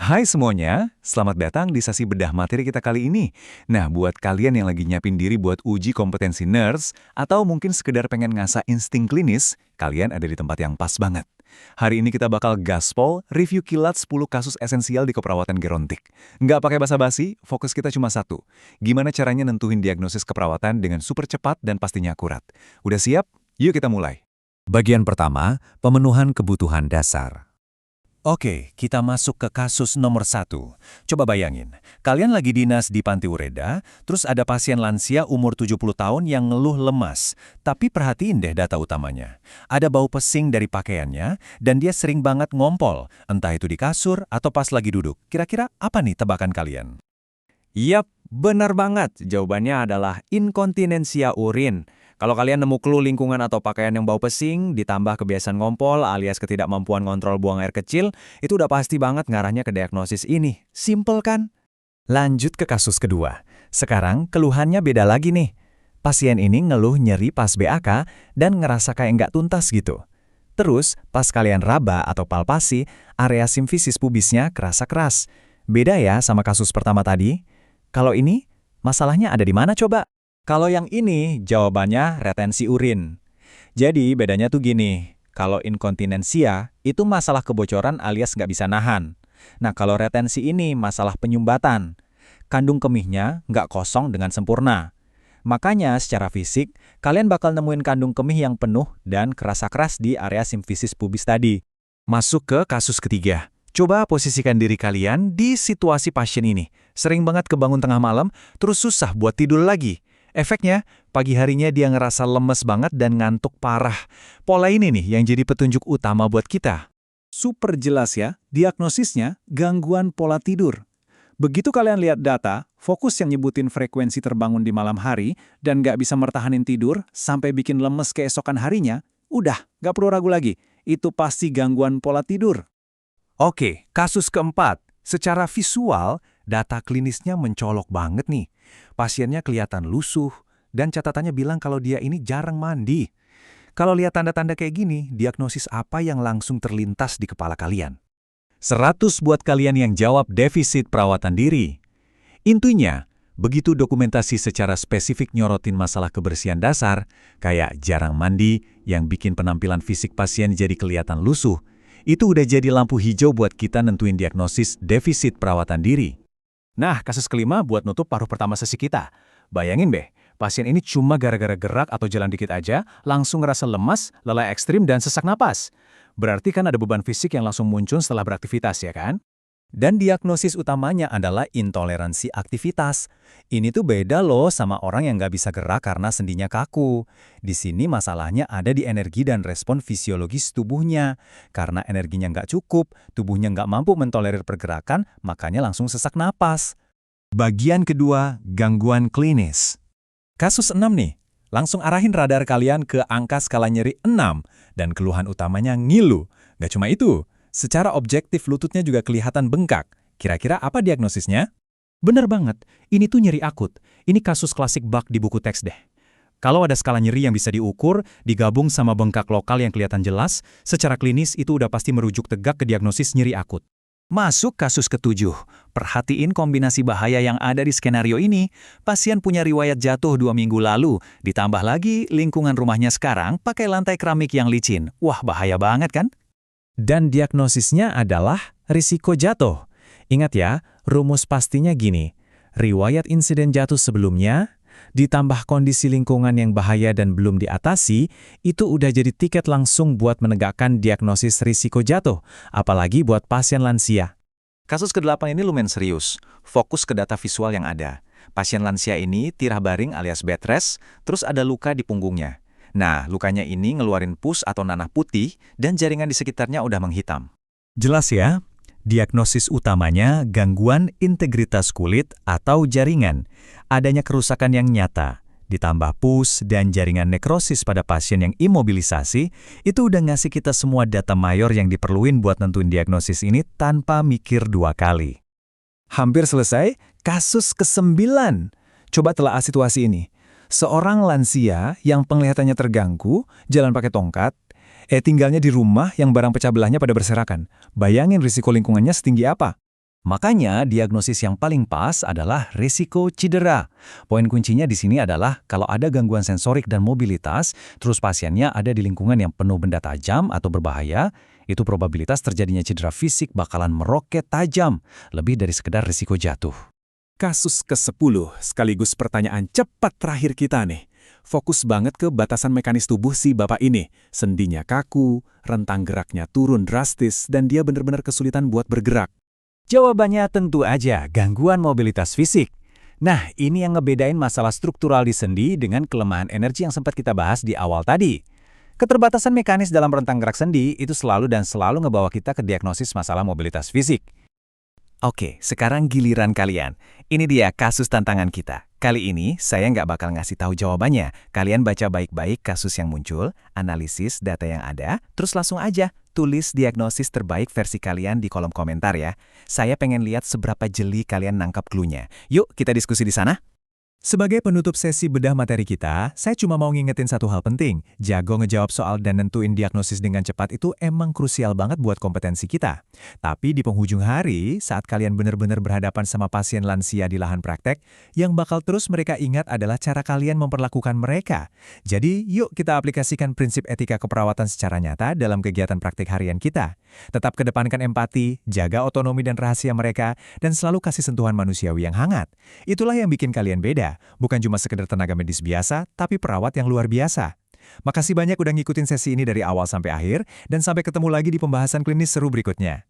Hai semuanya, selamat datang di sesi bedah materi kita kali ini. Nah, buat kalian yang lagi nyiapin diri buat uji kompetensi nurse, atau mungkin sekedar pengen ngasah insting klinis, kalian ada di tempat yang pas banget. Hari ini kita bakal gaspol review kilat 10 kasus esensial di keperawatan gerontik. Nggak pakai basa-basi, fokus kita cuma satu. Gimana caranya nentuin diagnosis keperawatan dengan super cepat dan pastinya akurat. Udah siap? Yuk kita mulai. Bagian pertama, pemenuhan kebutuhan dasar. Oke, kita masuk ke kasus nomor 1. Coba bayangin, kalian lagi dinas di Panti Ureda, terus ada pasien lansia umur 70 tahun yang ngeluh lemas. Tapi perhatiin deh data utamanya. Ada bau pesing dari pakaiannya, dan dia sering banget ngompol, entah itu di kasur atau pas lagi duduk. Kira-kira apa nih tebakan kalian? Yap, benar banget. Jawabannya adalah inkontinensia urin. Kalau kalian nemu clue lingkungan atau pakaian yang bau pesing, ditambah kebiasaan ngompol alias ketidakmampuan kontrol buang air kecil, itu udah pasti banget ngarahnya ke diagnosis ini. Simple kan? Lanjut ke kasus kedua. Sekarang keluhannya beda lagi nih. Pasien ini ngeluh nyeri pas BAK dan ngerasa kayak nggak tuntas gitu. Terus, pas kalian raba atau palpasi, area simfisis pubisnya kerasa keras. Beda ya sama kasus pertama tadi. Kalau ini, masalahnya ada di mana coba? Kalau yang ini, jawabannya retensi urin. Jadi bedanya tuh gini, kalau inkontinensia, itu masalah kebocoran alias nggak bisa nahan. Nah kalau retensi ini masalah penyumbatan. Kandung kemihnya nggak kosong dengan sempurna. Makanya secara fisik, kalian bakal nemuin kandung kemih yang penuh dan kerasa keras di area simfisis pubis tadi. Masuk ke kasus ketiga. Coba posisikan diri kalian di situasi pasien ini. Sering banget kebangun tengah malam, terus susah buat tidur lagi. Efeknya, pagi harinya dia ngerasa lemes banget dan ngantuk parah. Pola ini nih yang jadi petunjuk utama buat kita. Super jelas ya, diagnosisnya gangguan pola tidur. Begitu kalian lihat data, fokus yang nyebutin frekuensi terbangun di malam hari dan nggak bisa mertahanin tidur sampai bikin lemes keesokan harinya, udah, nggak perlu ragu lagi. Itu pasti gangguan pola tidur. Oke, kasus keempat. Secara visual, data klinisnya mencolok banget nih. Pasiennya kelihatan lusuh, dan catatannya bilang kalau dia ini jarang mandi. Kalau lihat tanda-tanda kayak gini, diagnosis apa yang langsung terlintas di kepala kalian? 100 buat kalian yang jawab defisit perawatan diri. Intinya, begitu dokumentasi secara spesifik nyorotin masalah kebersihan dasar, kayak jarang mandi yang bikin penampilan fisik pasien jadi kelihatan lusuh, itu udah jadi lampu hijau buat kita nentuin diagnosis defisit perawatan diri. Nah, kasus kelima buat nutup paruh pertama sesi kita. Bayangin deh, pasien ini cuma gara-gara gerak atau jalan dikit aja, langsung ngerasa lemas, lelah ekstrim, dan sesak napas. Berarti kan ada beban fisik yang langsung muncul setelah beraktivitas, ya kan? Dan diagnosis utamanya adalah intoleransi aktivitas. Ini tuh beda loh sama orang yang nggak bisa gerak karena sendinya kaku. Di sini masalahnya ada di energi dan respon fisiologis tubuhnya. Karena energinya nggak cukup, tubuhnya nggak mampu mentolerir pergerakan, makanya langsung sesak napas. Bagian kedua, gangguan klinis. Kasus 6 nih, langsung arahin radar kalian ke angka skala nyeri 6, dan keluhan utamanya ngilu. Nggak cuma itu, secara objektif lututnya juga kelihatan bengkak. Kira-kira apa diagnosisnya? Bener banget, ini tuh nyeri akut. Ini kasus klasik bug di buku teks deh. Kalau ada skala nyeri yang bisa diukur, digabung sama bengkak lokal yang kelihatan jelas, secara klinis itu udah pasti merujuk tegak ke diagnosis nyeri akut. Masuk kasus ketujuh. Perhatiin kombinasi bahaya yang ada di skenario ini. Pasien punya riwayat jatuh 2 minggu lalu, ditambah lagi lingkungan rumahnya sekarang pakai lantai keramik yang licin. Wah, bahaya banget kan? Dan diagnosisnya adalah risiko jatuh. Ingat ya, rumus pastinya gini. Riwayat insiden jatuh sebelumnya, ditambah kondisi lingkungan yang bahaya dan belum diatasi, itu udah jadi tiket langsung buat menegakkan diagnosis risiko jatuh, apalagi buat pasien lansia. Kasus ke-8 ini lumayan serius. Fokus ke data visual yang ada. Pasien lansia ini tirah baring alias bed rest, terus ada luka di punggungnya. Nah, lukanya ini ngeluarin pus atau nanah putih dan jaringan di sekitarnya udah menghitam. Jelas ya? Diagnosis utamanya gangguan integritas kulit atau jaringan. Adanya kerusakan yang nyata, ditambah pus dan jaringan nekrosis pada pasien yang imobilisasi, itu udah ngasih kita semua data mayor yang diperluin buat nentuin diagnosis ini tanpa mikir 2 kali. Hampir selesai, kasus ke-9. Coba telaah situasi ini. Seorang lansia yang penglihatannya terganggu, jalan pakai tongkat, tinggalnya di rumah yang barang pecah belahnya pada berserakan. Bayangin risiko lingkungannya setinggi apa? Makanya, diagnosis yang paling pas adalah risiko cedera. Poin kuncinya di sini adalah kalau ada gangguan sensorik dan mobilitas, terus pasiennya ada di lingkungan yang penuh benda tajam atau berbahaya, itu probabilitas terjadinya cedera fisik bakalan meroket tajam, lebih dari sekedar risiko jatuh. Kasus ke-10, sekaligus pertanyaan cepat terakhir kita nih. Fokus banget ke batasan mekanis tubuh si bapak ini. Sendinya kaku, rentang geraknya turun drastis, dan dia benar-benar kesulitan buat bergerak. Jawabannya tentu aja gangguan mobilitas fisik. Nah, ini yang ngebedain masalah struktural di sendi dengan kelemahan energi yang sempat kita bahas di awal tadi. Keterbatasan mekanis dalam rentang gerak sendi itu selalu ngebawa kita ke diagnosis masalah mobilitas fisik. Oke, sekarang giliran kalian. Ini dia kasus tantangan kita. Kali ini saya nggak bakal ngasih tahu jawabannya. Kalian baca baik-baik kasus yang muncul, analisis data yang ada, terus langsung aja tulis diagnosis terbaik versi kalian di kolom komentar ya. Saya pengen lihat seberapa jeli kalian nangkap clue-nya. Yuk, kita diskusi di sana. Sebagai penutup sesi bedah materi kita, saya cuma mau ngingetin satu hal penting. Jago ngejawab soal dan nentuin diagnosis dengan cepat itu emang krusial banget buat kompetensi kita. Tapi di penghujung hari, saat kalian benar-benar berhadapan sama pasien lansia di lahan praktek, yang bakal terus mereka ingat adalah cara kalian memperlakukan mereka. Jadi, yuk kita aplikasikan prinsip etika keperawatan secara nyata dalam kegiatan praktik harian kita. Tetap kedepankan empati, jaga otonomi dan rahasia mereka, dan selalu kasih sentuhan manusiawi yang hangat. Itulah yang bikin kalian beda. Bukan cuma sekedar tenaga medis biasa, tapi perawat yang luar biasa. Makasih banyak udah ngikutin sesi ini dari awal sampai akhir, dan sampai ketemu lagi di pembahasan klinis seru berikutnya.